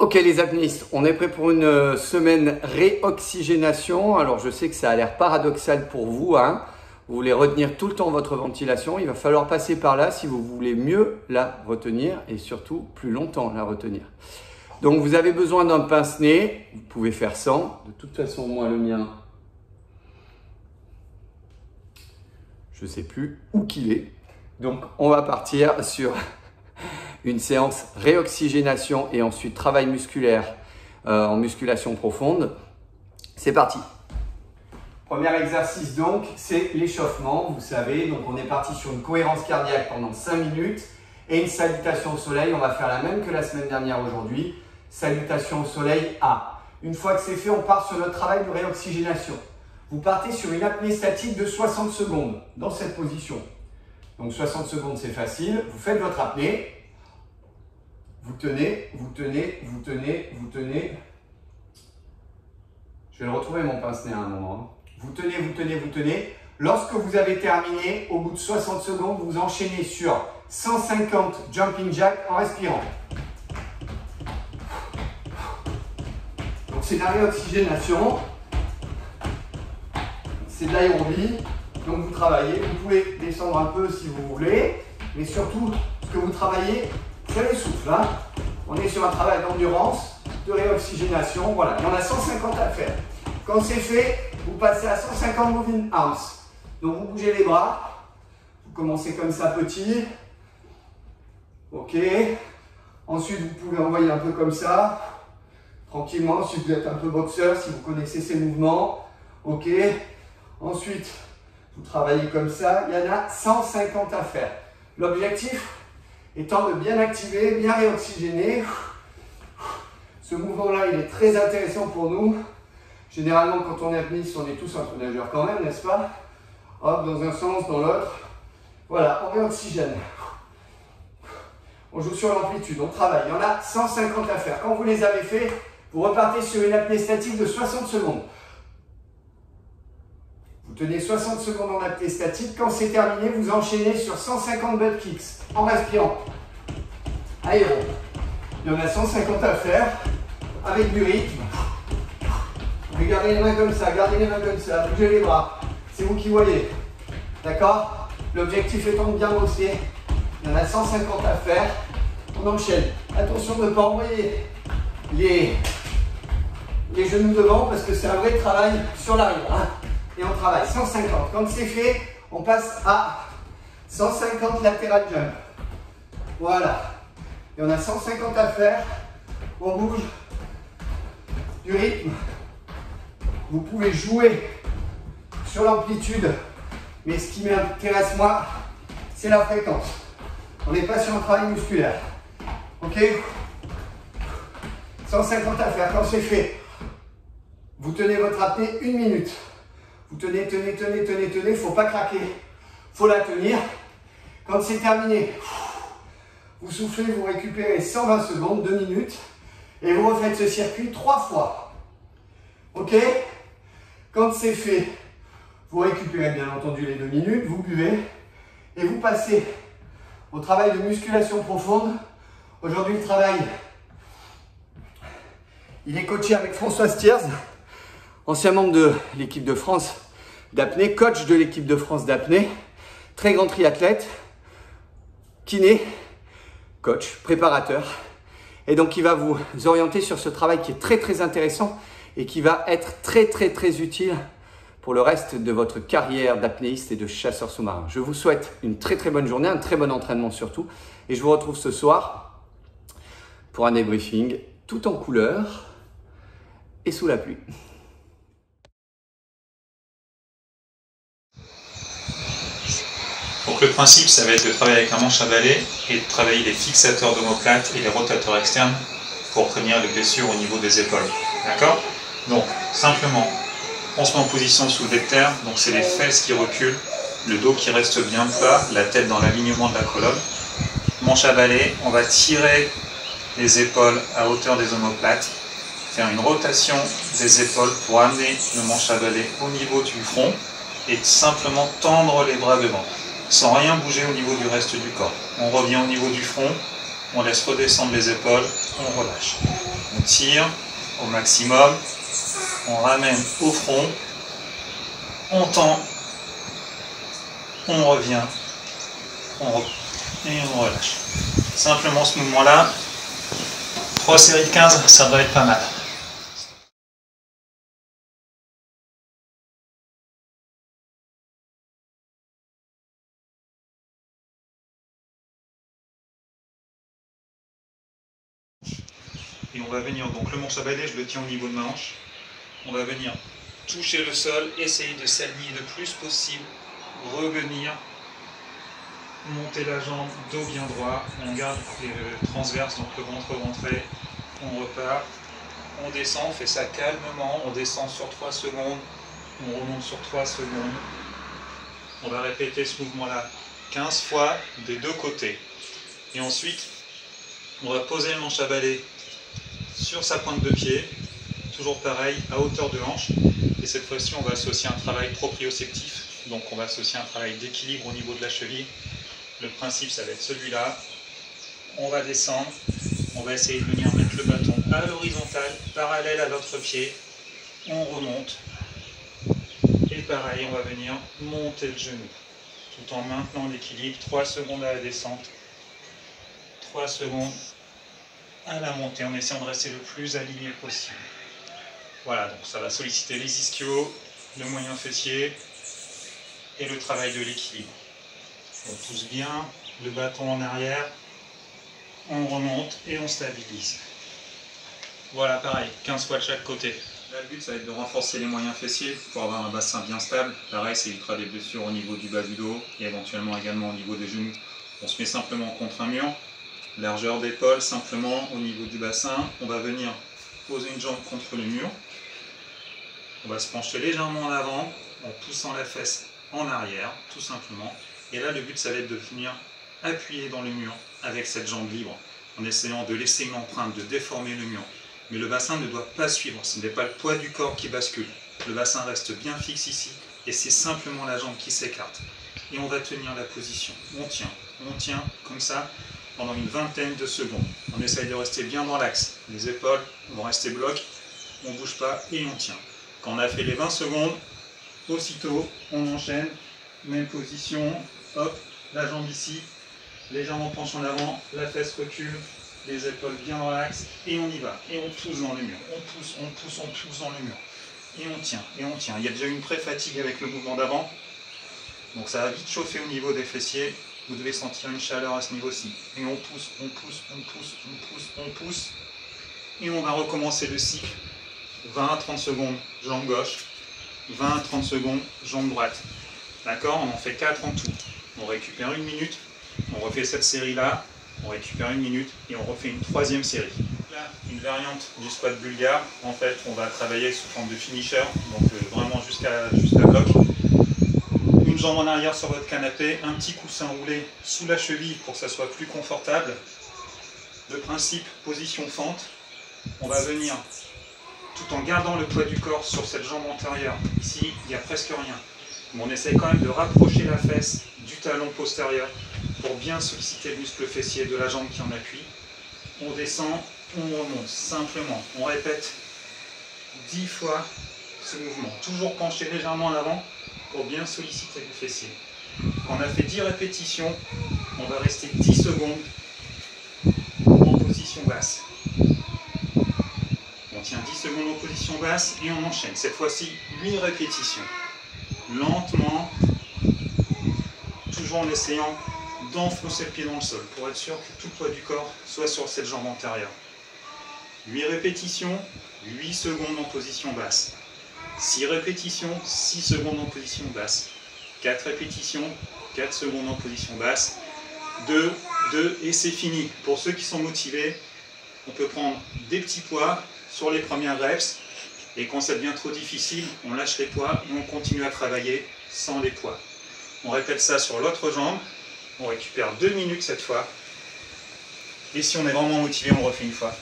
Ok les apnéistes, on est prêt pour une semaine réoxygénation. Alors je sais que ça a l'air paradoxal pour vous, hein. Vous voulez retenir tout le temps votre ventilation, il va falloir passer par là si vous voulez mieux la retenir et surtout plus longtemps la retenir. Donc vous avez besoin d'un pince-nez, vous pouvez faire sans. De toute façon moi le mien, je ne sais plus où qu'il est. Donc on va partir sur une séance réoxygénation et ensuite travail musculaire en musculation profonde. C'est parti. Premier exercice donc, c'est l'échauffement, vous savez. Donc on est parti sur une cohérence cardiaque pendant 5 minutes et une salutation au soleil. On va faire la même que la semaine dernière aujourd'hui. Salutation au soleil A. Une fois que c'est fait, on part sur notre travail de réoxygénation. Vous partez sur une apnée statique de 60 secondes dans cette position. Donc 60 secondes, c'est facile. Vous faites votre apnée. Vous tenez, vous tenez, vous tenez, vous tenez. Je vais le retrouver mon pince-nez à un moment. Vous tenez, vous tenez, vous tenez. Lorsque vous avez terminé, au bout de 60 secondes, vous enchaînez sur 150 jumping jacks en respirant. Donc c'est de la réoxygénation. C'est de l'aérobie. Donc vous travaillez. Vous pouvez descendre un peu si vous voulez. Mais surtout, ce que vous travaillez, c'est le souffle. Hein. On est sur un travail d'endurance, de réoxygénation. Voilà, il y en a 150 à faire. Quand c'est fait, vous passez à 150 moving arms. Donc vous bougez les bras. Vous commencez comme ça petit. Ok. Ensuite, vous pouvez envoyer un peu comme ça. Tranquillement, si vous êtes un peu boxeur, si vous connaissez ces mouvements. Ok. Ensuite, vous travaillez comme ça. Il y en a 150 à faire. L'objectif étant de bien activer, bien réoxygéner. Ce mouvement-là, il est très intéressant pour nous. Généralement, quand on est apnéiste, on est tous un peu nageurs quand même, n'est-ce pas? Hop, dans un sens, dans l'autre. Voilà, on réoxygène. On joue sur l'amplitude, on travaille. Il y en a 150 à faire. Quand vous les avez fait, vous repartez sur une apnée statique de 60 secondes. Vous tenez 60 secondes en apnée statique. Quand c'est terminé, vous enchaînez sur 150 butt kicks en respirant. Aéro. Il y en a 150 à faire avec du rythme. Gardez les mains comme ça, gardez les mains comme ça, bougez les bras. C'est vous qui voyez. D'accord? L'objectif étant de bien bosser. Il y en a 150 à faire. On enchaîne. Attention de ne pas envoyer les genoux devant parce que c'est un vrai travail sur l'arrière. Hein. Et on travaille 150. Quand c'est fait, on passe à 150 lateral jump. Voilà. Et on a 150 à faire. On bouge du rythme. Vous pouvez jouer sur l'amplitude, mais ce qui m'intéresse moi, c'est la fréquence. On n'est pas sur un travail musculaire. Ok? 150 à faire. Quand c'est fait, vous tenez votre apnée 1 minute. Vous tenez, tenez, tenez, tenez, tenez. Il ne faut pas craquer. Il faut la tenir. Quand c'est terminé, vous soufflez, vous récupérez 120 secondes, 2 minutes. Et vous refaites ce circuit 3 fois. Ok? Quand c'est fait, vous récupérez bien entendu les 2 minutes, vous buvez et vous passez au travail de musculation profonde. Aujourd'hui, le travail, il est coaché avec François Stiers, ancien membre de l'équipe de France d'apnée, coach de l'équipe de France d'apnée, très grand triathlète, kiné, coach, préparateur. Et donc, il va vous orienter sur ce travail qui est très très intéressant et qui va être très très très utile pour le reste de votre carrière d'apnéiste et de chasseur sous-marin. Je vous souhaite une très très bonne journée, un très bon entraînement surtout, et je vous retrouve ce soir pour un débriefing tout en couleur et sous la pluie. Donc le principe, ça va être de travailler avec un manche à balai et de travailler les fixateurs d'omoplate et les rotateurs externes pour prévenir les blessures au niveau des épaules. D'accord? Donc, simplement, on se met en position sous le terre, donc c'est les fesses qui reculent, le dos qui reste bien plat, la tête dans l'alignement de la colonne. Manche à balai, on va tirer les épaules à hauteur des omoplates, faire une rotation des épaules pour amener le manche à balai au niveau du front et simplement tendre les bras devant, sans rien bouger au niveau du reste du corps. On revient au niveau du front, on laisse redescendre les épaules, on relâche. On tire au maximum, on ramène au front, on tend, on revient, et on relâche. Simplement ce mouvement-là, 3 séries de 15, ça doit être pas mal. Et on va venir, donc le manche à balai, je le tiens au niveau de ma hanche. On va venir toucher le sol, essayer de s'aligner le plus possible, revenir, monter la jambe, dos bien droit, on garde les transverses, donc le ventre rentré, on repart, on descend, on fait ça calmement, on descend sur 3 secondes, on remonte sur 3 secondes. On va répéter ce mouvement-là 15 fois des deux côtés. Et ensuite, on va poser le manche à balai sur sa pointe de pied, toujours pareil, à hauteur de hanche. Et cette fois-ci, on va associer un travail proprioceptif, donc on va associer un travail d'équilibre au niveau de la cheville. Le principe, ça va être celui-là. On va descendre, on va essayer de venir mettre le bâton à l'horizontale, parallèle à l'autre pied. On remonte. Et pareil, on va venir monter le genou, tout en maintenant l'équilibre. 3 secondes à la descente, 3 secondes à la montée, en essayant de rester le plus aligné possible. Voilà, donc ça va solliciter les ischios, le moyen fessier et le travail de l'équilibre. On pousse bien, le bâton en arrière, on remonte et on stabilise. Voilà, pareil, 15 fois de chaque côté. Là, le but, ça va être de renforcer les moyens fessiers pour avoir un bassin bien stable. Pareil, ça évitera des blessures au niveau du bas du dos et éventuellement également au niveau des genoux. On se met simplement contre un mur, largeur d'épaule simplement au niveau du bassin. On va venir poser une jambe contre le mur. On va se pencher légèrement en avant en poussant la fesse en arrière, tout simplement. Et là, le but, ça va être de venir appuyer dans le mur avec cette jambe libre, en essayant de laisser une empreinte, de déformer le mur. Mais le bassin ne doit pas suivre, ce n'est pas le poids du corps qui bascule. Le bassin reste bien fixe ici, et c'est simplement la jambe qui s'écarte. Et on va tenir la position. On tient comme ça pendant une vingtaine de secondes. On essaye de rester bien dans l'axe. Les épaules vont rester bloquées, on ne bouge pas et on tient. Quand on a fait les 20 secondes, aussitôt on enchaîne, même position, hop, la jambe ici, légèrement penche en avant, la fesse recule, les épaules bien dans l'axe, et on y va, et on pousse dans le mur, on pousse dans le mur, et on tient, et on tient. Il y a déjà une pré-fatigue avec le mouvement d'avant, donc ça va vite chauffer au niveau des fessiers, vous devez sentir une chaleur à ce niveau-ci, et on pousse, et on va recommencer le cycle, 20 à 30 secondes, jambe gauche, 20 à 30 secondes, jambe droite, d'accord? On en fait 4 en tout, on récupère 1 minute, on refait cette série-là, on récupère 1 minute et on refait une 3e série. Là, une variante du squat bulgare. En fait, on va travailler sous forme de finisher, donc vraiment jusqu'à bloc. Une jambe en arrière sur votre canapé, un petit coussin roulé sous la cheville pour que ça soit plus confortable. Le principe, position fente. On va venir tout en gardant le poids du corps sur cette jambe antérieure. Ici, il n'y a presque rien. Mais on essaie quand même de rapprocher la fesse du talon postérieur pour bien solliciter le muscle fessier de la jambe qui en appuie. On descend, on remonte, simplement. On répète 10 fois ce mouvement, toujours penché légèrement en avant pour bien solliciter le fessier. Quand on a fait 10 répétitions, on va rester 10 secondes en position basse. On tient 10 secondes en position basse et on enchaîne. Cette fois-ci, 8 répétitions. Lentement, toujours en essayant d'enfoncer le pied dans le sol pour être sûr que tout le poids du corps soit sur cette jambe antérieure. 8 répétitions, 8 secondes en position basse. 6 répétitions, 6 secondes en position basse. 4 répétitions, 4 secondes en position basse. 2, 2 et c'est fini. Pour ceux qui sont motivés, on peut prendre des petits poids sur les premières reps et quand ça devient trop difficile, on lâche les poids et on continue à travailler sans les poids. On répète ça sur l'autre jambe. On récupère 2 minutes cette fois. Et si on est vraiment motivé, on refait une fois.